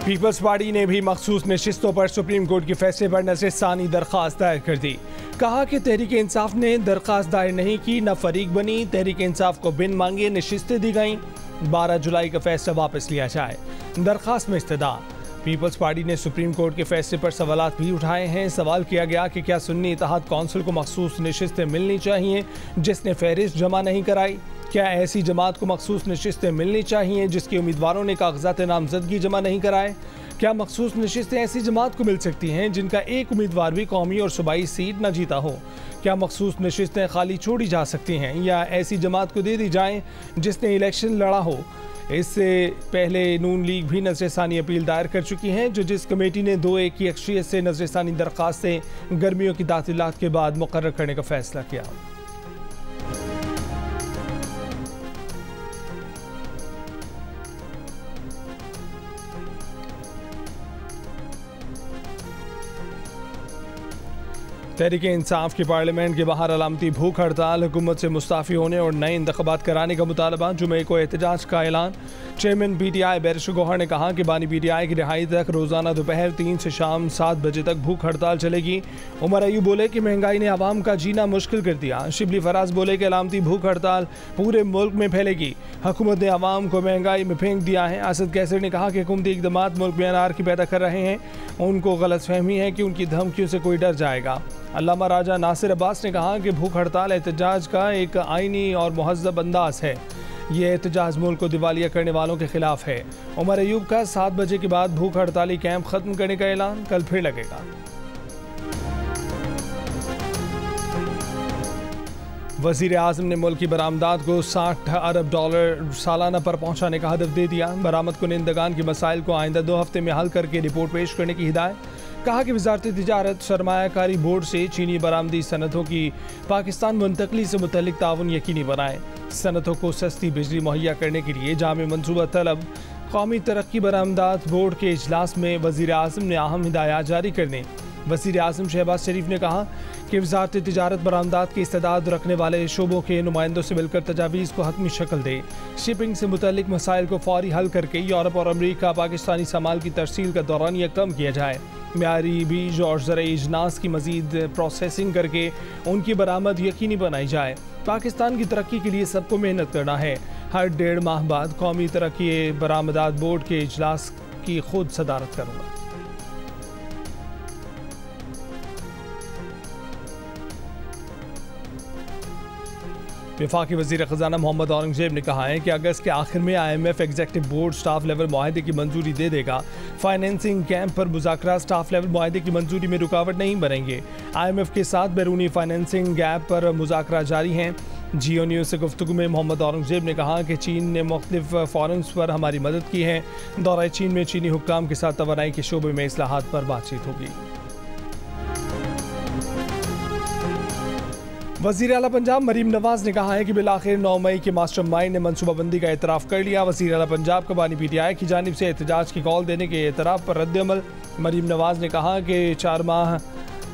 Peoples party ने भी मखसूस नशिस्तों पर सुप्रीम कोर्ट के फैसले पर नज़रसानी दरख्वास्त दायर कर दी। कहा कि तहरीक इंसाफ ने दरख्वास्त दायर नहीं की, न फरीक बनी। तहरीक इंसाफ को बिन मांगे नशिस्तें दी गईं। 12 जुलाई का फैसला वापस लिया जाए। दरख्वास्त में इस्तदा। पीपल्स पार्टी ने सुप्रीम कोर्ट के फैसले पर सवालात भी उठाए हैं। सवाल किया गया कि क्या सुन्नी इत्तेहाद कौंसिल को मखसूस नशिस्तें मिलनी चाहिए जिसने फहरिस्त जमा नहीं कराई? क्या ऐसी जमात को मखसूस नशिस्तें मिलनी चाहिए जिसके उम्मीदवारों ने कागजात नामजदगी जमा नहीं कराए? क्या मखसूस नशिस्तें ऐसी जमात को मिल सकती हैं जिनका एक उम्मीदवार भी कौमी और सूबाई सीट न जीता हो? क्या मखसूस नशिस्तें खाली छोड़ी जा सकती हैं या ऐसी जमात को दे दी जाएं जिसने इलेक्शन लड़ा हो? इससे पहले नून लीग भी नज़रसानी अपील दायर कर चुकी है, जो जिस कमेटी ने 2-1 की अक्सरियत से नज़रसानी दरख्वास्तें गर्मियों की तातीलात के बाद मुकर्रर करने का फैसला किया। तहरीक इंसाफ की पार्लियामेंट के बाहर अलामती भूख हड़ताल, हुकूमत से मुस्ताफ़ी होने और नए इंतख़ाबात कराने का मुतालबा। जुमे को एहतजाज का ऐलान। चेयरमैन PTI बैरिस्टर गौहर ने कहा कि बानी PTI की रिहाई तक रोज़ाना दोपहर 3 से शाम 7 बजे तक भूख हड़ताल चलेगी। उमर अयूब बोले कि महंगाई ने आवाम का जीना मुश्किल कर दिया। शिबली फराज बोले कि अलामती भूख हड़ताल पूरे मुल्क में फैलेगी। हुकूमत ने आवाम को महंगाई में फेंक दिया है। असद कैसर ने कहा कि हुकूमती इक़दामात मुल्क में अनारकी पैदा कर रहे हैं। उनको गलतफहमी है कि उनकी धमकियों से कोई डर जाएगा। अल्लामा राजा नासिर अब्बास ने कहा कि भूख हड़ताल एहतजाज का एक आईनी और महज़्ज़ब अंदाज है। ये एहतजाज मुल्क को दिवालिया करने वालों के खिलाफ है। उमर अयूब का 7 बजे के बाद भूख हड़ताली कैंप खत्म करने का ऐलान कल फिर लगेगा। वज़ीर आज़म ने मुल्क की बरामदात को $60 अरब सालाना पर पहुँचाने का हदफ दे दिया। बरामद कुनिंदगान के मसाइल को आइंदा 2 हफ्ते में हल करके रिपोर्ट पेश करने की हिदायत। कहा कि वज़ारत तिजारत सरमायाकारी बोर्ड से चीनी बरामदी सनतों की पाकिस्तान मुंतकली से मुतल्लिक ताउन यकीनी बनाए। सनतों को सस्ती बिजली मुहैया करने के लिए जामे मनसूबा तलब। कौमी तरक्की बरामदात बोर्ड के इजलास में वज़ीर आज़म ने अहम हिदायत जारी करने। वज़ीर आज़म शहबाज शरीफ ने कहा कि वज़ारत तिजारत बरामदात की इस्तेदाद रखने वाले शोबों के नुमाइंदों से मिलकर तजावीज़ को हतमी शक्ल दे। शिपिंग से मुतल्लिक मसाइल को फौरी हल करके यूरोप और अमरीका पाकिस्तानी सामान की तरसील का दौरानिया कम किया जाए। म्यारी बीज और ज़राई इजनास की मज़ीद प्रोसेसिंग करके उनकी बरामद यकीनी बनाई जाए। पाकिस्तान की तरक्की के लिए सबको मेहनत करना है। हर 1.5 माह बाद कौमी तरक्की बरामदात बोर्ड के इजलास की खुद सदारत करूँगा। वफाकी वज़ीर ख़ज़ाना मोहम्मद औरंगज़ेब ने कहा है कि अगस्त के आखिर में IMF executive board staff level मुआहदे की मंजूरी दे देगा। फाइनेंसिंग कैंप पर मुज़ाकरा स्टाफ लेवल मुआहदे की मंजूरी में रुकावट नहीं बनेंगे। IMF के साथ बैरूनी फाइनेंसिंग गैप पर मुज़ाकरा जारी हैं। जियो न्यूज़ से गुफ्तगू में मोहम्मद औरंगज़ेब ने कहा कि चीन ने मुख्तलिफ फोरम्स पर हमारी मदद की है। दौरा चीन में चीनी हुक्काम के साथ तवानाई के शोबे में इस्लाहात पर बातचीत होगी। वज़ीर आला पंजाब मरीम नवाज़ ने कहा है कि बिलाखिर 9 मई के मास्टर माइंड ने मनसूबाबंदी का एतराफ़ कर लिया। वज़ीर आला पंजाब का बानी PTI की जानिब से एहतजाज की कॉल देने के एतराफ़ पर रद्द-ए-अमल। मरीम नवाज़ ने कहा कि 4 माह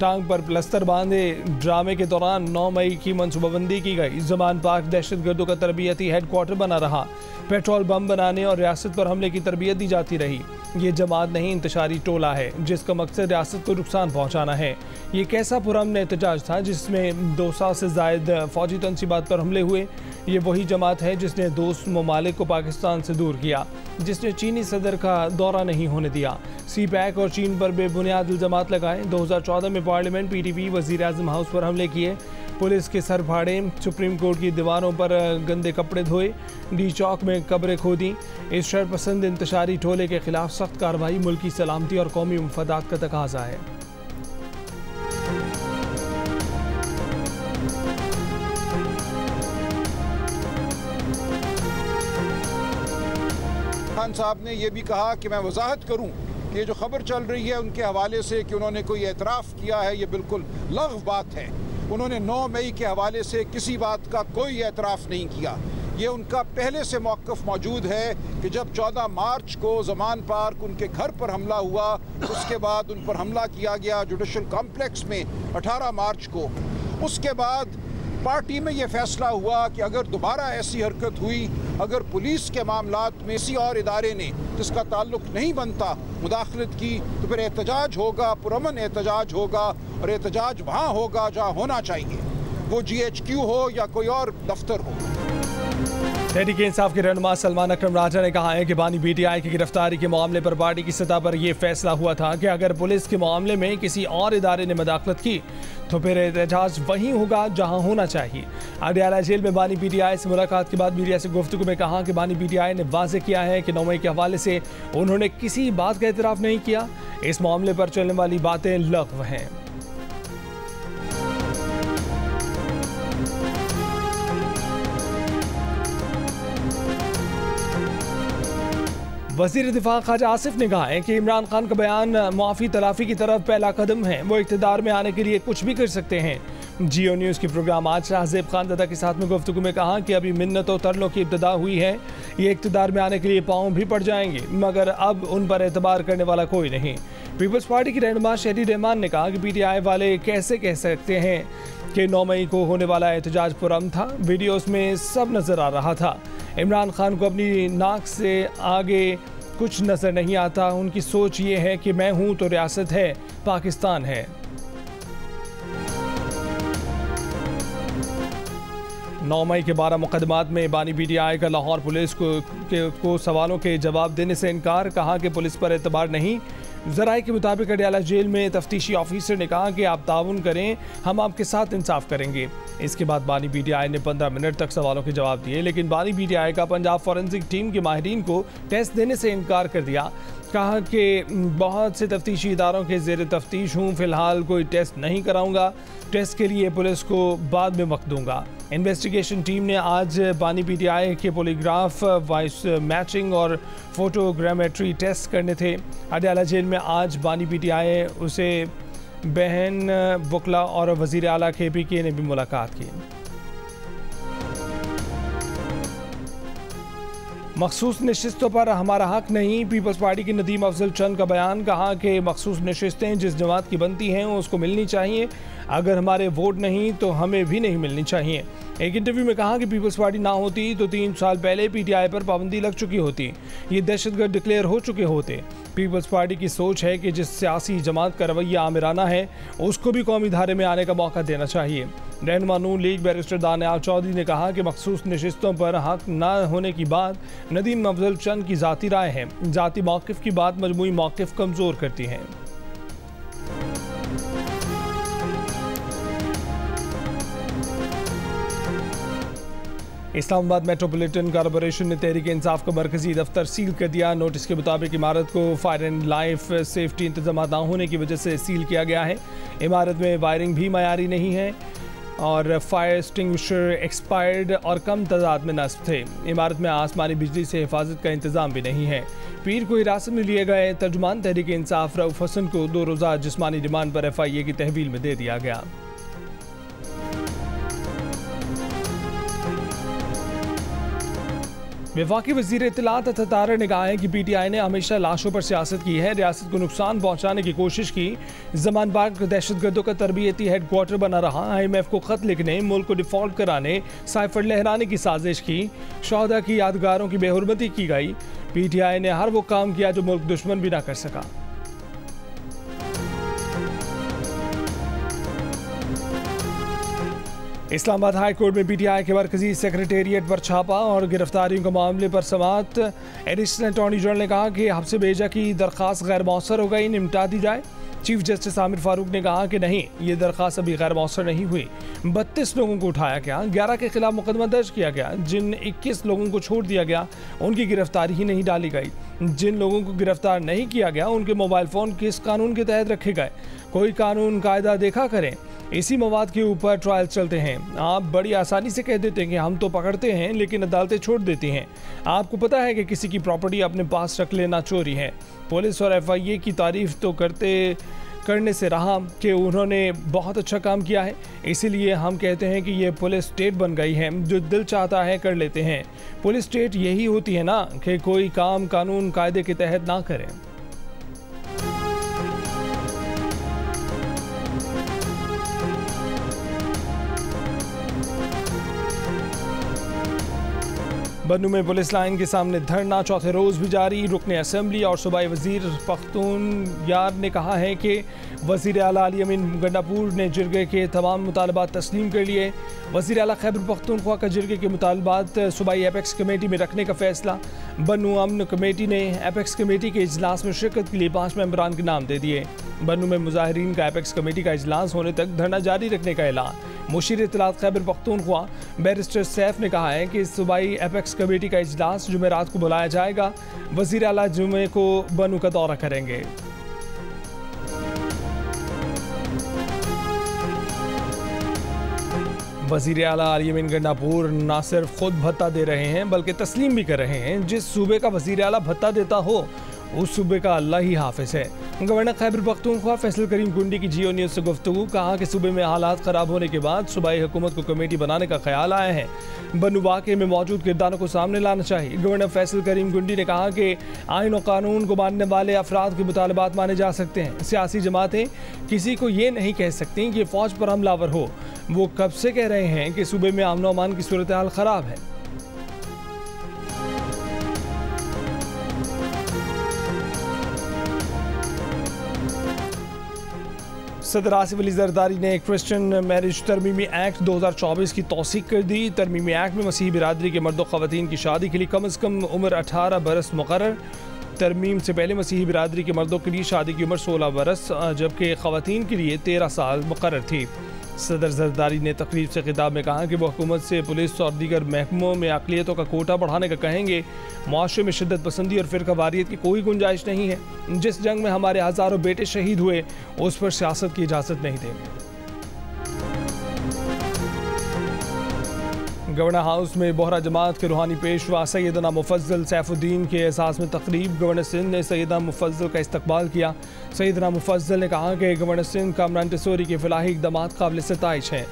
टांग पर प्लस्तर बांधे ड्रामे के दौरान 9 मई की मनसूबाबंदी की गई। ज़मान पार्क दहशतगर्दों का तरबियती हेडक्वार्टर बना रहा। पेट्रोल बम बनाने और रियासत पर हमले की तरबियत दी जाती रही। ये जमात नहीं, इंतशारी टोला है जिसका मकसद रियासत को नुकसान पहुँचाना है। ये कैसा पुरअमन एहतजाज था जिसमें 200 से ज़ायद फ़ौजी तनसीबात पर हमले हुए। ये वही जमात है जिसने दोस्त ममालिक को पाकिस्तान से दूर किया, जिसने चीनी सदर का दौरा नहीं होने दिया, CPEC और चीन पर बेबुनियाद इल्ज़ामात लगाए। 2014 में पार्लियामेंट, PTV, वज़ीर आज़म हाउस पर हमले किए, पुलिस के सर फाड़े, सुप्रीम कोर्ट की दीवारों पर गंदे कपड़े धोए, डी चौक में कब्रें खोदी। इस शरपसंद इंतशारी टोले के खिलाफ सख्त कार्रवाई मुल्की सलामती और कौमी मफादात का तकाजा है। खान साहब ने यह भी कहा कि मैं वजाहत करूं कि ये जो खबर चल रही है उनके हवाले से कि उन्होंने कोई एतराफ़ किया है, ये बिल्कुल लग़्व बात है। उन्होंने 9 मई के हवाले से किसी बात का कोई एतराफ़ नहीं किया। ये उनका पहले से मौक़िफ़ मौजूद है कि जब 14 मार्च को ज़मान पार्क उनके घर पर हमला हुआ, उसके बाद उन पर हमला किया गया जुडिशल कॉम्प्लेक्स में 18 मार्च को। उसके बाद पार्टी में ये फैसला हुआ कि अगर दोबारा ऐसी हरकत हुई, अगर पुलिस के मामलात में किसी और इदारे ने जिसका ताल्लुक नहीं बनता मुदाखलत की, तो फिर एहतजाज होगा, पुरअमन एहतजाज होगा, और एहतजाज वहाँ होगा जहाँ होना चाहिए, वो GHQ हो या कोई और दफ्तर हो। तहरीक इंसाफ के रहनुमा सलमान अकरम राजा ने कहा है कि बानी PTI की गिरफ्तारी के मामले पर पार्टी की सतह पर यह फैसला हुआ था कि अगर पुलिस के मामले में किसी और इदारे ने मदाखलत की तो फिर एहतजाज वहीं होगा जहां होना चाहिए। अडयाला जेल में बानी PTI से मुलाकात के बाद मीडिया से गुफ्तगू में कहा कि बानी PTI ने वाज़ेह किया है कि 9 मई के हवाले से उन्होंने किसी बात का एतराफ़ नहीं किया। इस मामले पर चलने वाली बातें लग़्व हैं। वज़ीर दिफा ख्वाजा आसिफ ने कहा है कि इमरान खान का बयान मुआफ़ी तलाफ़ी की तरफ पहला कदम है। वो इक़्तिदार में आने के लिए कुछ भी कर सकते हैं। जियो न्यूज़ के प्रोग्राम आज शाहज़ेब खान दादा के साथ में गुफ्तगू में कहा कि अभी मिन्नतों तरलों की इब्तिदा हुई है, ये इक़्तिदार में आने के लिए पाँव भी पड़ जाएंगे, मगर अब उन पर एतबार करने वाला कोई नहीं। पीपल्स पार्टी की रहनुमा शहरी रहमान ने कहा कि PTI वाले कैसे कह सकते हैं कि 9 मई को होने वाला एहतजाज पुरअमन था। वीडियोस में सब नज़र आ रहा था। इमरान खान को अपनी नाक से आगे कुछ नज़र नहीं आता। उनकी सोच ये है कि मैं हूँ तो रियासत है, पाकिस्तान है। 9 मई के 12 मुकदमात में बानी PTI का लाहौर पुलिस को सवालों के जवाब देने से इनकार। कहा कि पुलिस पर एतबार नहीं। ज़राए के मुताबिक अडयाला जेल में तफ्तीशी ऑफिसर ने कहा कि आप ताउन करें, हम आपके साथ इंसाफ करेंगे। इसके बाद बानी PTI ने 15 मिनट तक सवालों के जवाब दिए, लेकिन बानी PTI का पंजाब फॉरेंसिक टीम के माहिरीन को टेस्ट देने से इनकार कर दिया। कहा कि बहुत से तफ्तीशी इदारों के ज़ेर तफ्तीश हूँ, फ़िलहाल कोई टेस्ट नहीं कराऊंगा। टेस्ट के लिए पुलिस को बाद में वक्त दूंगा। इन्वेस्टिगेशन टीम ने आज बानी PTI के पॉलीग्राफ, वॉइस मैचिंग और फोटोग्रामेट्री टेस्ट करने थे। अडयाला जेल में आज बानी PTI उसे बहन वकला और वज़ीर आला KPK ने भी मुलाकात की। मखसूस नशिस्तों पर हमारा हक नहीं। पीपल्स पार्टी के नदीम अफजल चंद का बयान। कहा कि मखसूस नशिस्तें जिस जमात की बनती हैं उसको मिलनी चाहिए, अगर हमारे वोट नहीं तो हमें भी नहीं मिलनी चाहिए। एक इंटरव्यू में कहा कि पीपल्स पार्टी ना होती तो 3 साल पहले PTI पर पाबंदी लग चुकी होती, ये दहशतगर्द डिक्लेयर हो चुके होते। पीपल्स पार्टी की सोच है कि जिस सियासी जमात का रवैया आमिराना है उसको भी कौमी धारे में आने का मौका देना चाहिए। रहनुमा नून लीग बैरिस्टर दानियाल चौधरी ने कहा कि मखसूस नशिस्तों पर हक न होने की बात नदीम अफजल चंद की ज़ाती राय है। ज़ाती मौक़िफ़ की बात मजमूई मौक़िफ़ कमज़ोर करती है। इस्लामाबाद मेट्रोपॉलिटन कॉरपोरेशन ने तहरीक इंसाफ का मरकजी दफ्तर सील कर दिया। नोटिस के मुताबिक इमारत को फायर एंड लाइफ सेफ्टी इंतजाम न होने की वजह से सील किया गया है। इमारत में वायरिंग भी मयारी नहीं है और फायर एक्सटिंग्विशर एक्सपायर्ड और कम तादाद में नस्ब थे। इमारत में आसमानी बिजली से हिफाजत का इंतजाम भी नहीं है। पीर को हिरासत में लिए गए तर्जुमान तहरीक इंसाफ रऊफ हसन को 2 रोज़ा जिस्मानी रिमांड पर FIA की तहवील में दे दिया गया। वफाकी वज़ीर इत्तलात अतातारा ने कहा है कि PTI ने हमेशा लाशों पर सियासत की है, रियासत को नुकसान पहुँचाने की कोशिश की। जमान बाग दहशतगर्दों का तरबियती हेडक्वार्टर बना रहा। IMF को ख़त लिखने, मुल्क को डिफ़ॉल्ट कराने, साइफर लहराने की साजिश की। शहदा की यादगारों की बेहुरमती की गई। PTI ने हर वो काम किया जो मुल्क दुश्मन भी ना कर सका। इस्लामाबाद हाई कोर्ट में PTI के मरकजी सेक्रेटेरिएट पर छापा और गिरफ्तारियों के मामले पर समाअत। एडिशनल अटॉर्नी जनरल ने कहा कि हब्से भेजा की दरख्वास्त गैर मौसर हो गई, निपटा दी जाए। चीफ जस्टिस आमिर फारूक ने कहा कि नहीं, ये दरख्वास्त अभी गैर मौसर नहीं हुई। 32 लोगों को उठाया गया, 11 के खिलाफ मुकदमा दर्ज किया गया। जिन 21 लोगों को छोड़ दिया गया उनकी गिरफ्तारी ही नहीं डाली गई। जिन लोगों को गिरफ्तार नहीं किया गया उनके मोबाइल फ़ोन किस कानून के तहत रखे गए? कोई कानून कायदा देखा करें। इसी मवाद के ऊपर ट्रायल चलते हैं। आप बड़ी आसानी से कह देते हैं कि हम तो पकड़ते हैं, लेकिन अदालतें छोड़ देती हैं। आपको पता है कि किसी की प्रॉपर्टी अपने पास रख लेना चोरी है। पुलिस और FIA की तारीफ तो करने से रहा कि उन्होंने बहुत अच्छा काम किया है, इसीलिए हम कहते हैं कि ये पुलिस स्टेट बन गई है। जो दिल चाहता है कर लेते हैं। पुलिस स्टेट यही होती है ना कि कोई काम कानून कायदे के तहत ना करें। बन्नू में पुलिस लाइन के सामने धरना चौथे रोज भी जारी। रुकने असेंबली और सूबाई वजीर पख्तूनख्वा ने कहा है कि वजीर आला अली अमीन गंडापुर ने जिरगे के तमाम मुतालबात तस्लीम कर लिए। वजीर आला खैबर पख्तूनख्वा का जिरगे के मुतालबात सूबाई एपेक्स कमेटी में रखने का फैसला। बन्नू अमन कमेटी ने एपेक्स कमेटी के इजलास में शिरकत के लिए 5 मेंबरान के नाम दे दिए। बन्नू में मुजाहिरीन का एपेक्स कमेटी का इजलास होने तक धरना जारी रखने का ऐलान। मुशीर इत्तलात खैबर पख्तूनख्वा बैरिस्टर सैफ ने कहा है कि सूबाई एपेक्स कमेटी का इजलास जुमेरात को बुलाया जाएगा। वजीर आला जुमे को बन्नू का दौरा करेंगे। वजीर आला अली अमीन गंडापुर न सिर्फ खुद भत्ता दे रहे हैं बल्कि तस्लीम भी कर रहे हैं। जिस सूबे का वजीर आला भत्ता देता हो उस सूबे का अल्लाह ही हाफिज है। गवर्नर खैबर पख्तूनख्वा फैसल करीम कुंडी की जियो न्यूज़ से गुफ्तगू। कहा कि सूबे में हालात ख़राब होने के बाद सूबाई हुकूमत को कमेटी बनाने का ख्याल आया है। बन्नू वाक़े में मौजूद किरदारों को सामने लाना चाहिए। गवर्नर फैसल करीम कुंडी ने कहा कि आइन और कानून को मानने वाले अफराद के मुतालबात माने जा सकते हैं। सियासी जमातें किसी को ये नहीं कह सकती कि फ़ौज पर हमलावर हो। वो कब से कह रहे हैं कि सूबे में अमन व अमान की सूरत हाल ख़राब है। सदर आसिफ अली जरदारी ने क्रिश्चियन मैरिज तरमीमी एक्ट 2024 की तौसीक कर दी। तरमीमी एक्ट में मसीही बिरादरी के मर्द ख़वातीन की शादी के लिए कम अज़ कम उम्र 18 बरस मुक़र्रर। तरमीम से पहले मसीही बिरादरी के मर्दों के लिए शादी की उम्र 16 बरस जबकि ख़वातीन के लिए 13 साल मुक़र्रर थी। सदर जरदारी ने तकरीब से खिताब में कहा कि वह हुकूमत से पुलिस और दीगर महकमों में अक़लियतों का कोटा बढ़ाने का कहेंगे। मुआशरे में शिद्दत पसंदी और फ़िरक़ावारियत की कोई गुंजाइश नहीं है। जिस जंग में हमारे हज़ारों बेटे शहीद हुए उस पर सियासत की इजाज़त नहीं देंगे। गवर्नर हाउस में बोहरा जमात के रूहानी पेशवा सैयदना मुफज्जल सैफुद्दीन के एहसास में तकरीब। गवर्नर सिंध ने सैयदना मुफज्जल का इस्तकबाल किया। सैयदना मुफज्जल ने कहा कि गवर्नर सिंध कामरान टिसोरी के फलाही इक़दामात काबिल सताइश हैं।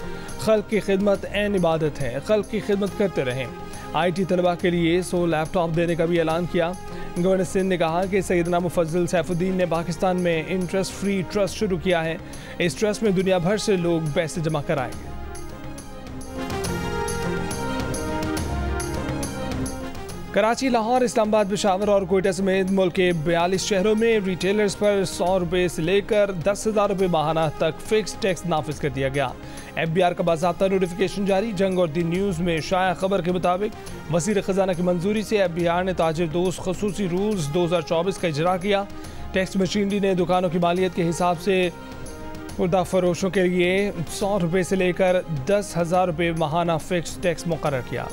खल्क़ की खिदमत ऐन इबादत है, खल्क़ की खिदमत करते रहें। IT तलबा के लिए 100 लैपटॉप देने का भी ऐलान किया। गवर्नर सिंध ने कहा कि सैयदना मुफज्जल सैफुद्दीन ने पाकिस्तान में इंटरेस्ट फ्री ट्रस्ट शुरू किया है। इस ट्रस्ट में दुनिया भर से लोग पैसे जमा कराएंगे। कराची, लाहौर, इस्लामाबाद, पेशावर और कोयटा समेत मुल्क के 42 शहरों में रिटेलर्स पर 100 रुपये से लेकर 10,000 रुपये माहाना तक फिक्स टैक्स नाफिज कर दिया गया। FBR का बाज़ाब्ता नोटिफिकेशन जारी। जंग और दी न्यूज़ में शाया खबर के मुताबिक वज़ीर ख़जाना की मंजूरी से FBR ने ताजिर दोस्त खसूसी रूल्स 2024 का इजरा किया। टैक्स मशीनरी ने दुकानों की मालियत के हिसाब से खुर्दा फरोशों के लिए 100 रुपये से लेकर 10,000 रुपये माहाना फिक्स टैक्स मुकर्रर किया।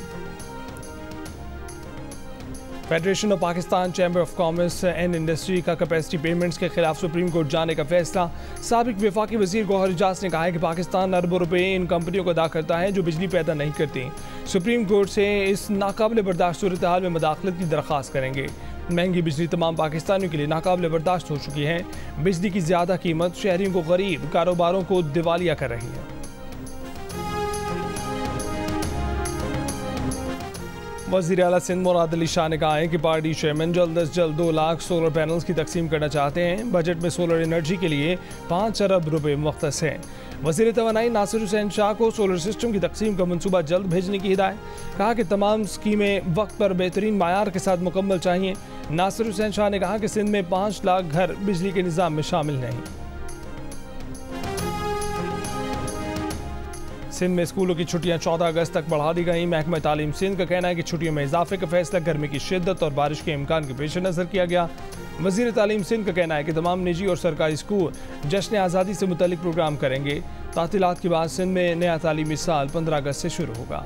Federation of Pakistan chamber of commerce and industry का कैपेसिटी पेमेंट्स के खिलाफ सुप्रीम कोर्ट जाने का फैसला। साबिक वफाकी वजीर गौहर एजाज ने कहा है कि पाकिस्तान अरबों रुपए इन कंपनियों को अदा करता है जो बिजली पैदा नहीं करती। सुप्रीम कोर्ट से इस नाकाबिल बर्दाश्त सूरत हाल में मदाखलत की दरख्वास्त करेंगे। महंगी बिजली तमाम पाकिस्तानियों के लिए नाकाबिल बर्दाश्त हो चुकी है। बिजली की ज़्यादा कीमत शहरियों को गरीब कारोबारों को दिवालिया कर रही है। वज़ीर आला सिंध मुराद अली शाह ने कहा है कि पार्टी चेयरमैन जल्द अज जल्द 2 लाख सोलर पैनल्स की तकसीम करना चाहते हैं। बजट में सोलर एनर्जी के लिए 5 अरब रुपये मुख्तस हैं। वज़ीर तवानाई नासिर हुसैन शाह को सोलर सिस्टम की तकसीम का मनसूबा जल्द भेजने की हिदायत। कहा कि तमाम स्कीमें वक्त पर बेहतरीन मायार के साथ मुकम्मल चाहिए। नासिर हुसैन शाह ने कहा कि सिंध में 5 लाख घर बिजली के निज़ाम में शामिल नहीं। सिंध में स्कूलों की छुट्टियां 14 अगस्त तक बढ़ा दी गई। महकमा तालीम सिंध का कहना है कि छुट्टियों में इजाफे का फैसला गर्मी की शिद्दत और बारिश के इम्कान के पेश नज़र किया गया। वज़ीर तालीम सिंध का कहना है कि तमाम निजी और सरकारी स्कूल जश्न आज़ादी से मुतल्लिक प्रोग्राम करेंगे। तातीलात के बाद सिंध में नया तालीमी साल 15 अगस्त से शुरू होगा।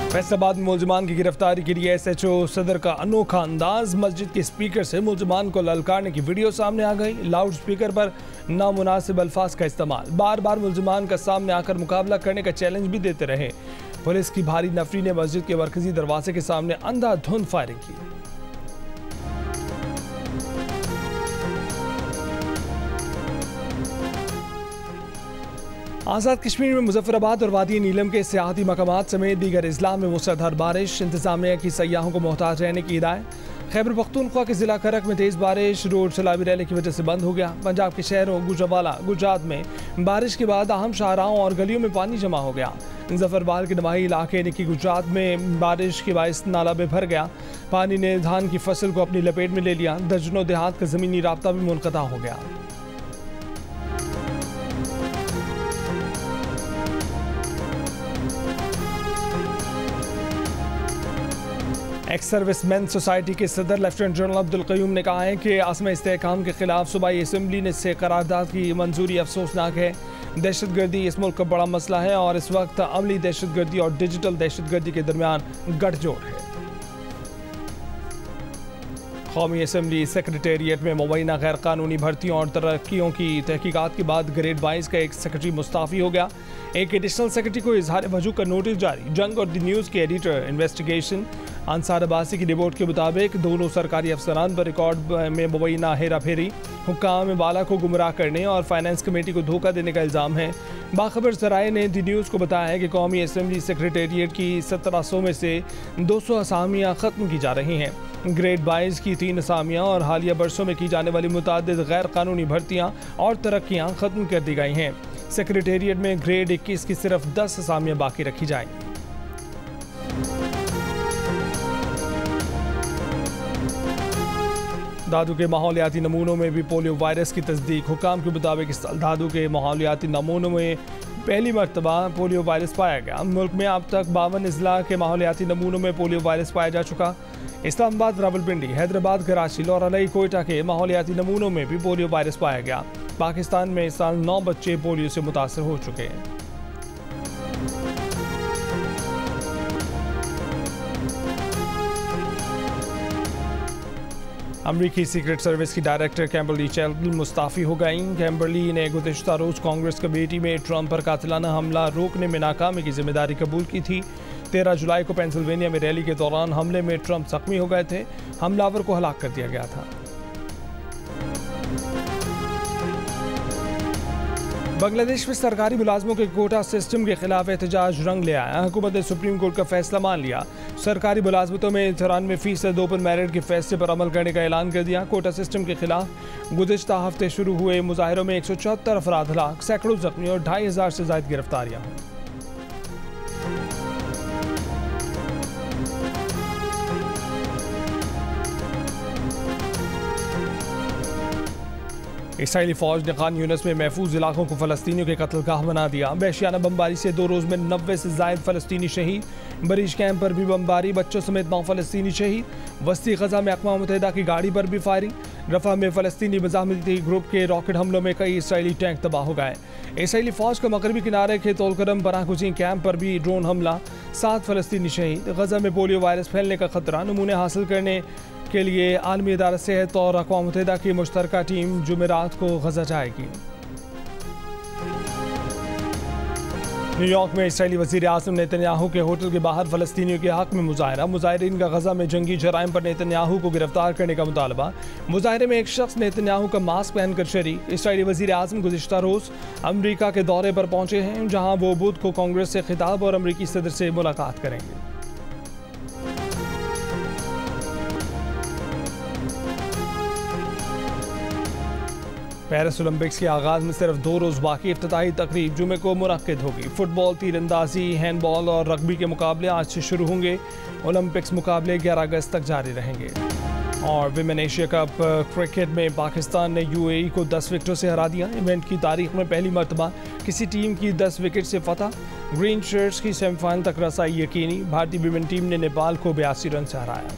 फैसलाबाद में मुलजमान की गिरफ्तारी के लिए SHO सदर का अनोखा अंदाज। मस्जिद के स्पीकर से मुलजमान को ललकारने की वीडियो सामने आ गई। लाउड स्पीकर पर नामुनासिब अल्फाज का इस्तेमाल। बार बार मुलजमान का सामने आकर मुकाबला करने का चैलेंज भी देते रहे। पुलिस की भारी नफरी ने मस्जिद के मरकजी दरवाजे के सामने अंधाधुंध फायरिंग की। आज़ाद कश्मीर में मुजफ्फराबाद और वादी नीलम के सियाहती मकामात समेत दीगर अजला में मूसलाधार बारिश। इंतजामिया की सयाहों को मोहताज रहने की हिदायत। खैबर पख्तूनख्वा के जिला करक में तेज़ बारिश, रोड सैलाबी रैली की वजह से बंद हो गया। पंजाब के शहरों गुजरावाला, गुजरात में बारिश के बाद अहम शाहराहों और गलियों में पानी जमा हो गया। जफरबाल के नवाही इलाके निकी गुजरात में बारिश के बायस नाला में भर गया। पानी ने धान की फसल को अपनी लपेट में ले लिया। दर्जनों देहात का ज़मीनी राब्ता भी मुनक़ता हो गया। एक्स सर्विसमैन सोसाइटी के सदर लेफ्टिनेंट जनरल अब्दुल क़य्यूम ने कहा है कि आसमा इस्तेहकाम के खिलाफ सूबाई असम्बली ने से करारदाद की मंजूरी अफसोसनाक है। दहशतगर्दी इस मुल्क का बड़ा मसला है और इस वक्त अमली दहशतगर्दी और डिजिटल दहशतगर्दी के दरमियान गठजोड़ है। कौमी असम्बली सेक्रेटेरिएट में मुबैना गैर कानूनी भर्तियों और तरक्कियों की तहकीकात के बाद ग्रेड 22 का एक सेक्रेटरी मुस्ताफ़ी हो गया। एक एडिशनल सेक्रेटरी को इजहार वजू का नोटिस जारी। जंग और द न्यूज़ के एडिटर इन्वेस्टिगेशन अंसार अब्बासी की रिपोर्ट के मुताबिक दोनों सरकारी अफसरान पर रिकॉर्ड में मुबैना हेरा फेरी, हुक्काम बाला को गुमराह करने और फाइनेंस कमेटी को धोखा देने का इल्ज़ाम है। बाखबर ज़राए ने द न्यूज़ को बताया है कि कौमी असम्बली सेक्रेटेरिएट की 1700 में से 200 असामियाँ ख़त्म की जा रही हैं। ग्रेड 22 की 3 असामियाँ और हालिया बरसों में की जाने वाली मुतादिद गैर कानूनी भर्तियाँ और तरक्कियाँ ख़त्म कर दी गई हैं। सेक्रेटेरिएट में ग्रेड 21 की सिर्फ 10 असामियाँ बाकी रखी जाएंगी। दादू के माहौलियाती नमूनों में भी पोलियो वायरस की तस्दीक। हुकाम के मुताबिक इस साल दादू के माहौलियाती नमूनों में पहली मरतबा पोलियो वायरस पाया गया। मुल्क में अब तक 52 अजला के माहौलियाती नमूनों में पोलियो वायरस पाया जा चुका। इस्लामाबाद, रावलपिंडी, हैदराबाद, कराची, लौरालई, कोयटा के माहौलियाती नमूनों में भी पोलियो वायरस पाया गया। पाकिस्तान में इस साल 9 बच्चे पोलियो से मुतासर हो चुके हैं। अमरीकी सीक्रेट सर्विस की डायरेक्टर कैम्बरली चैपल मुस्ताफ़ी हो गई। कैम्बरली ने गुज़िश्ता रोज़ कांग्रेस कमेटी में ट्रंप पर कातिलाना हमला रोकने में नाकामी की जिम्मेदारी कबूल की थी। 13 जुलाई को पेंसिल्वेनिया में रैली के दौरान हमले में ट्रंप जख्मी हो गए थे। हमलावर को हलाक कर दिया गया था। बांग्लादेश में सरकारी मुलाजमों के कोटा सिस्टम के खिलाफ एहतजाज रंग ले आया। हुकूमत ने सुप्रीम कोर्ट का फैसला मान लिया। सरकारी मुलाजमतों में 93% ओपन मेरिट के फैसले पर अमल करने का ऐलान कर दिया। कोटा सिस्टम के खिलाफ गुज़िश्ता हफ्ते शुरू हुए मुजाहिरों में 174 अफराद हलाक, सैकड़ों जख्मी और 2500 से ज़ायद गिरफ्तारियाँ हुई। इसराइली फौज ने खान यूनिस में महफूज इलाकों को फ़लस्तीनियों के कत्लगाह बना दिया। वहशियाना बमबारी से 2 रोज़ में 90 से ज़ायद फ़लस्तीनी शहीद। बरीज कैंप पर भी बमबारी, बच्चों समेत 9 फ़लस्तीनी शहीद। वस्ती ग़ज़ा में अक़वाम मुत्तहिदा की गाड़ी पर भी फायरिंग। रफ़ा में फ़लस्तीनी मज़ाहमती ग्रुप के रॉकेट हमलों में कई इसराइली टैंक तबाह हो गए। इसराइली फ़ौज का मगरबी किनारे के तोलकरम पनाहगुज़ीन कैंप पर भी ड्रोन हमला, 7 फ़लस्तीनी शहीद। ग़ज़ा में पोलियो वायरस फैलने का खतरा, नमूने हासिल करने के लिए आलमी इदारा सेहत और अक़वाम मुत्तहिदा की मुश्तरका टीम जुमेरात को ग़ज़ा जाएगी। न्यूयॉर्क में इसराइली वज़ीर आज़म नेतन्याहू के होटल के बाहर फ़लस्तीनियों के हक़ में मुज़ाहरा। मुज़ाहिरीन का ग़ज़ा में जंगी जराइम पर नेतन्याहू को गिरफ्तार करने का मुतालबा। मुज़ाहरे में एक शख्स नेतन्याहू का मास्क पहनकर शरीक। इसराइली वज़ीर आज़म गुज़िश्ता रोज़ अमरीका के दौरे पर पहुँचे हैं, जहाँ वो बुध को कांग्रेस से खिताब और अमरीकी सदर से मुलाकात करेंगे। पेरिस ओलंपिक्स के आगाज़ में सिर्फ 2 रोज़ बाकी। इफ्तिताही तकरीब जुमे को मुनक्किद होगी। फुटबॉल, तीरंदाजी, हैंडबॉल और रग्बी के मुकाबले आज से शुरू होंगे। ओलंपिक्स मुकाबले 11 अगस्त तक जारी रहेंगे। और विमेन एशिया कप क्रिकेट में पाकिस्तान ने UAE को 10 विकेटों से हरा दिया। इवेंट की तारीख में पहली मरतबा किसी टीम की 10 विकेट से फतह। ग्रीन शर्ट्स की सेमीफाइनल तक रसाई यकीनी। भारतीय विमेन टीम ने नेपाल को 82 रन से हराया।